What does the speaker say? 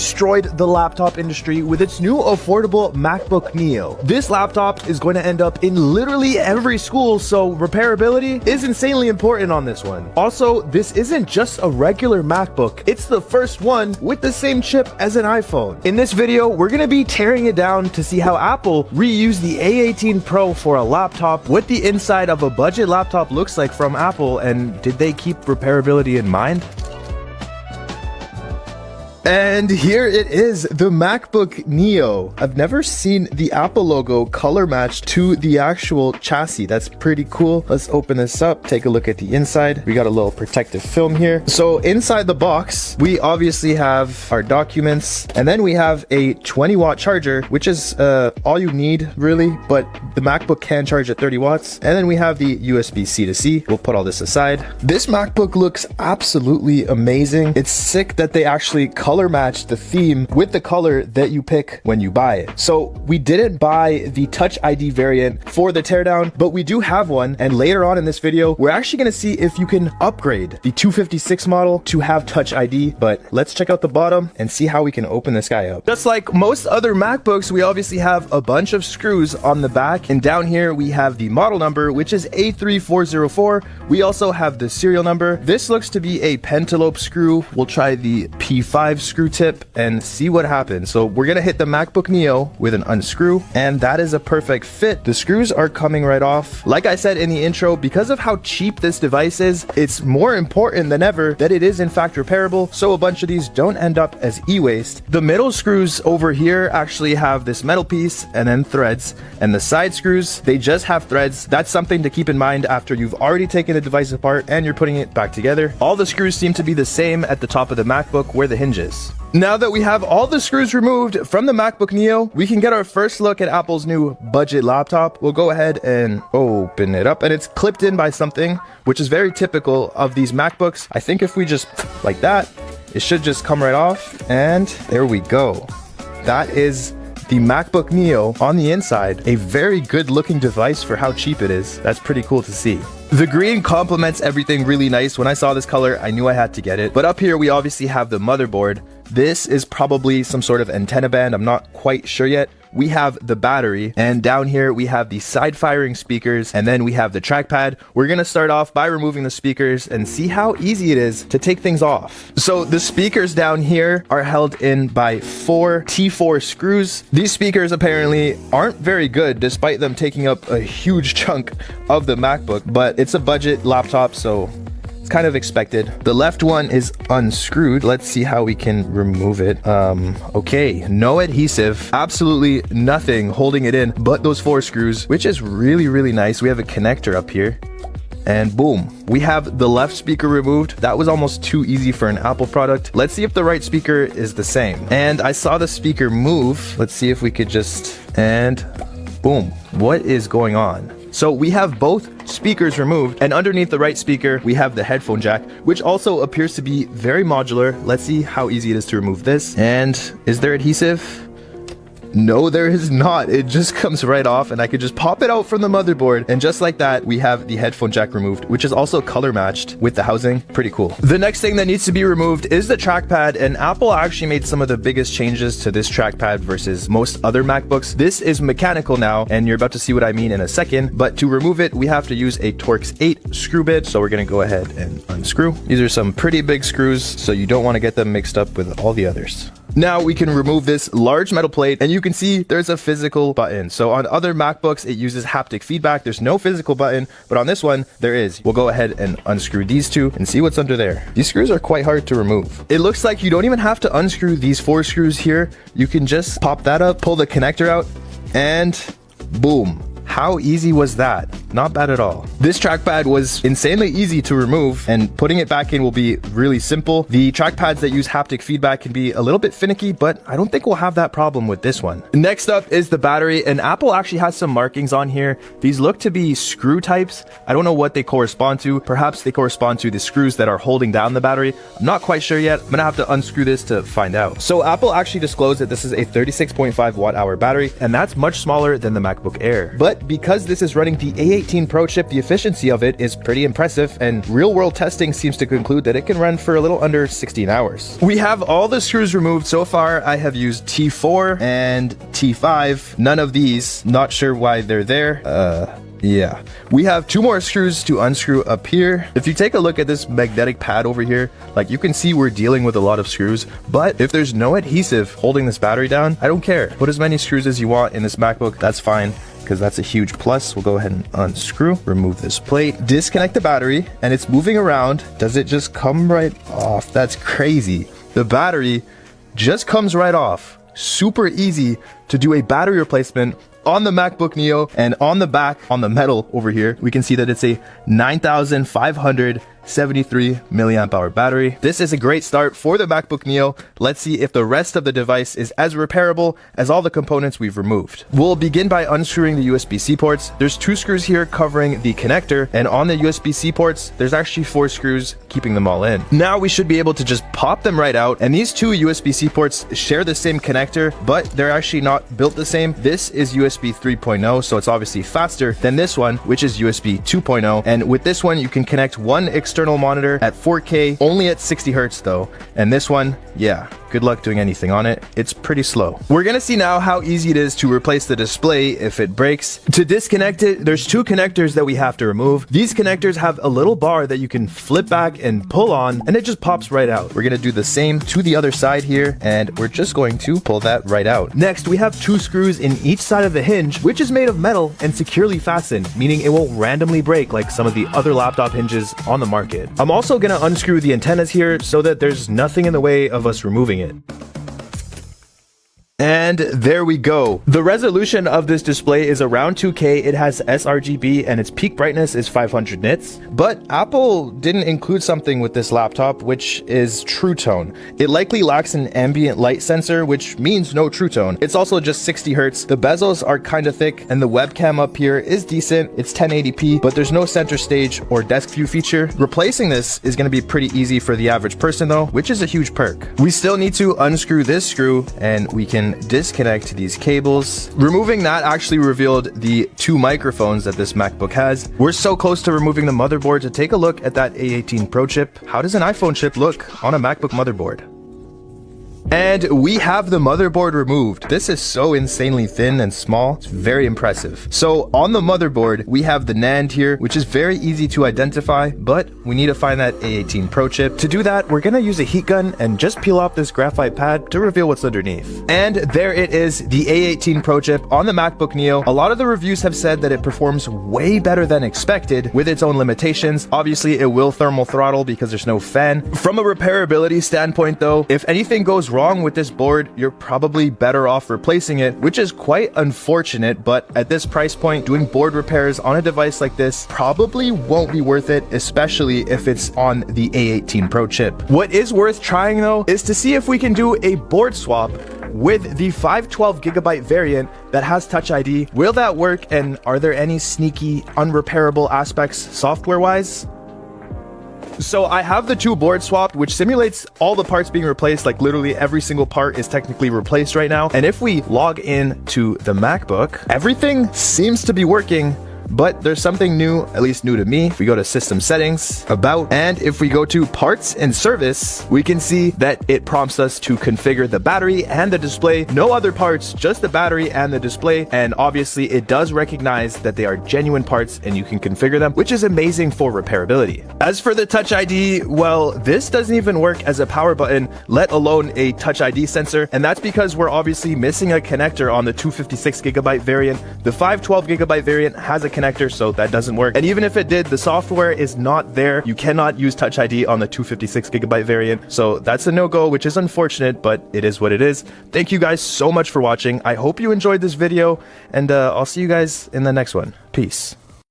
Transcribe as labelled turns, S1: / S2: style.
S1: destroyed the laptop industry with its new affordable MacBook Neo. This laptop is going to end up in literally every school, so repairability is insanely important on this one. Also, this isn't just a regular MacBook, it's the first one with the same chip as an iPhone. In this video, we're going to be tearing it down to see how Apple reused the A18 Pro for a laptop, what the inside of a budget laptop looks like from Apple, and did they keep repairability in mind? And here it is, the MacBook Neo. I've never seen the Apple logo color matched to the actual chassis. That's pretty cool. Let's open this up, take a look at the inside. We got a little protective film here. So inside the box, we obviously have our documents, and then we have a 20-watt charger, which is all you need really, but the MacBook can charge at 30 watts. And then we have the USB-C to C. We'll put all this aside. This MacBook looks absolutely amazing. It's sick that they actually color match the theme with the color that you pick when you buy it. So we didn't buy the Touch ID variant for the teardown, but we do have one, and later on in this video we're actually going to see if you can upgrade the 256 model to have Touch ID. But let's check out the bottom and see how we can open this guy up. Just like most other MacBooks, we obviously have a bunch of screws on the back, and down here we have the model number, which is A3404. We also have the serial number. This looks to be a pentalobe screw. We'll try the P5 screw tip and see what happens. So we're gonna hit the MacBook Neo with an unscrew, and that is a perfect fit. The screws are coming right off. Like I said in the intro, because of how cheap this device is, it's more important than ever that it is in fact repairable, so a bunch of these don't end up as e-waste. The middle screws over here actually have this metal piece and then threads, and the side screws, they just have threads. That's something to keep in mind after you've already taken the device apart and you're putting it back together. All the screws seem to be the same at the top of the MacBook where the hinge is. Now that we have all the screws removed from the MacBook Neo, we can get our first look at Apple's new budget laptop. We'll go ahead and open it up, and it's clipped in by something, which is very typical of these MacBooks. I think if we just like that, it should just come right off, and there we go. That is the MacBook Neo on the inside. A very good looking device for how cheap it is. That's pretty cool to see. The green complements everything really nice. When I saw this color, I knew I had to get it. But up here, we obviously have the motherboard. This is probably some sort of antenna band. I'm not quite sure yet. We have the battery, and down here we have the side firing speakers, and then we have the trackpad. We're gonna start off by removing the speakers and see how easy it is to take things off. So the speakers down here are held in by 4 T4 screws. These speakers apparently aren't very good, despite them taking up a huge chunk of the MacBook, but it's a budget laptop, so kind of expected. The left one is unscrewed. Let's see how we can remove it. Okay, no adhesive, absolutely nothing holding it in but those 4 screws, which is really nice. We have a connector up here, and boom, we have the left speaker removed. That was almost too easy for an Apple product. Let's see if the right speaker is the same. And I saw the speaker move. Let's see if we could just, and boom, what is going on? So we have both speakers removed, and underneath the right speaker, we have the headphone jack, which also appears to be very modular. Let's see how easy it is to remove this. And is there adhesive? No, there is not. It just comes right off, and I could just pop it out from the motherboard, and just like that, we have the headphone jack removed, which is also color matched with the housing. Pretty cool. The next thing that needs to be removed is the trackpad, and Apple actually made some of the biggest changes to this trackpad versus most other MacBooks. This is mechanical now, and you're about to see what I mean in a second, but to remove it, we have to use a Torx 8 screw bit, so we're gonna go ahead and unscrew. These are some pretty big screws, so you don't want to get them mixed up with all the others. Now we can remove this large metal plate, and you can see there's a physical button. So on other MacBooks, it uses haptic feedback. There's no physical button, but on this one, there is. We'll go ahead and unscrew these two and see what's under there. These screws are quite hard to remove. It looks like you don't even have to unscrew these 4 screws here. You can just pop that up, pull the connector out, and boom. How easy was that? Not bad at all. This trackpad was insanely easy to remove, and putting it back in will be really simple. The trackpads that use haptic feedback can be a little bit finicky, but I don't think we'll have that problem with this one. Next up is the battery, and Apple actually has some markings on here. These look to be screw types. I don't know what they correspond to. Perhaps they correspond to the screws that are holding down the battery. I'm not quite sure yet. I'm gonna have to unscrew this to find out. So Apple actually disclosed that this is a 36.5 watt-hour battery, and that's much smaller than the MacBook Air. But because this is running the A18 Pro chip, the efficiency of it is pretty impressive, and real-world testing seems to conclude that it can run for a little under 16 hours. We have all the screws removed so far. I have used T4 and T5. None of these, not sure why they're there. Yeah, we have 2 more screws to unscrew up here. If you take a look at this magnetic pad over here, like you can see we're dealing with a lot of screws, but if there's no adhesive holding this battery down, I don't care. Put as many screws as you want in this MacBook, that's fine, because that's a huge plus. We'll go ahead and unscrew, remove this plate, disconnect the battery, and it's moving around. Does it just come right off? That's crazy. The battery just comes right off. Super easy to do a battery replacement on the MacBook Neo, and on the back, on the metal over here, we can see that it's a 9,573 milliamp hour battery. This is a great start for the MacBook Neo. Let's see if the rest of the device is as repairable as all the components we've removed. We'll begin by unscrewing the USB-C ports. There's 2 screws here covering the connector, and on the USB-C ports, there's actually 4 screws keeping them all in. Now we should be able to just pop them right out, and these 2 USB-C ports share the same connector, but they're actually not built the same. This is USB 3.0, so it's obviously faster than this one, which is USB 2.0, and with this one you can connect one external monitor at 4K, only at 60 Hz though, and this one, yeah, good luck doing anything on it. It's pretty slow. We're gonna see now how easy it is to replace the display if it breaks. To disconnect it, there's 2 connectors that we have to remove. These connectors have a little bar that you can flip back and pull on, and it just pops right out. We're gonna do the same to the other side here, and we're just going to pull that right out. Next, we have 2 screws in each side of the hinge, which is made of metal and securely fastened, meaning it won't randomly break like some of the other laptop hinges on the market. I'm also gonna unscrew the antennas here so that there's nothing in the way of us removing it. And there we go. The resolution of this display is around 2K. It has sRGB and its peak brightness is 500 nits. But Apple didn't include something with this laptop, which is True Tone. It likely lacks an ambient light sensor, which means no True Tone. It's also just 60 Hz. The bezels are kind of thick, and the webcam up here is decent. It's 1080p, but there's no center stage or desk view feature. Replacing this is going to be pretty easy for the average person though, which is a huge perk. We still need to unscrew this screw, and we can disconnect these cables. Removing that actually revealed the 2 microphones that this MacBook has. We're so close to removing the motherboard. To take a look at that A18 Pro chip, how does an iPhone chip look on a MacBook motherboard? And we have the motherboard removed. This is so insanely thin and small. It's very impressive. So on the motherboard, we have the NAND here, which is very easy to identify, but we need to find that A18 Pro chip. To do that, we're gonna use a heat gun and just peel off this graphite pad to reveal what's underneath. And there it is, the A18 Pro chip on the MacBook Neo. A lot of the reviews have said that it performs way better than expected with its own limitations. Obviously, it will thermal throttle because there's no fan. From a repairability standpoint though, if anything goes wrong with this board, you're probably better off replacing it, which is quite unfortunate, but at this price point, doing board repairs on a device like this probably won't be worth it, especially if it's on the A18 Pro chip. What is worth trying though is to see if we can do a board swap with the 512GB variant that has Touch ID. Will that work, and are there any sneaky unrepairable aspects software-wise? So I have the 2 boards swapped, which simulates all the parts being replaced, like literally every single part is technically replaced right now. And if we log in to the MacBook, everything seems to be working. But there's something new, at least new to me. If we go to System Settings, About, and if we go to Parts and Service, we can see that it prompts us to configure the battery and the display. No other parts, just the battery and the display. And obviously it does recognize that they are genuine parts and you can configure them, which is amazing for repairability. As for the Touch ID, well, this doesn't even work as a power button, let alone a Touch ID sensor. And that's because we're obviously missing a connector on the 256GB variant. The 512GB variant has a connector, so that doesn't work. And even if it did, the software is not there. You cannot use Touch ID on the 256GB variant. So that's a no-go, which is unfortunate, but it is what it is. Thank you guys so much for watching. I hope you enjoyed this video, and I'll see you guys in the next one. Peace.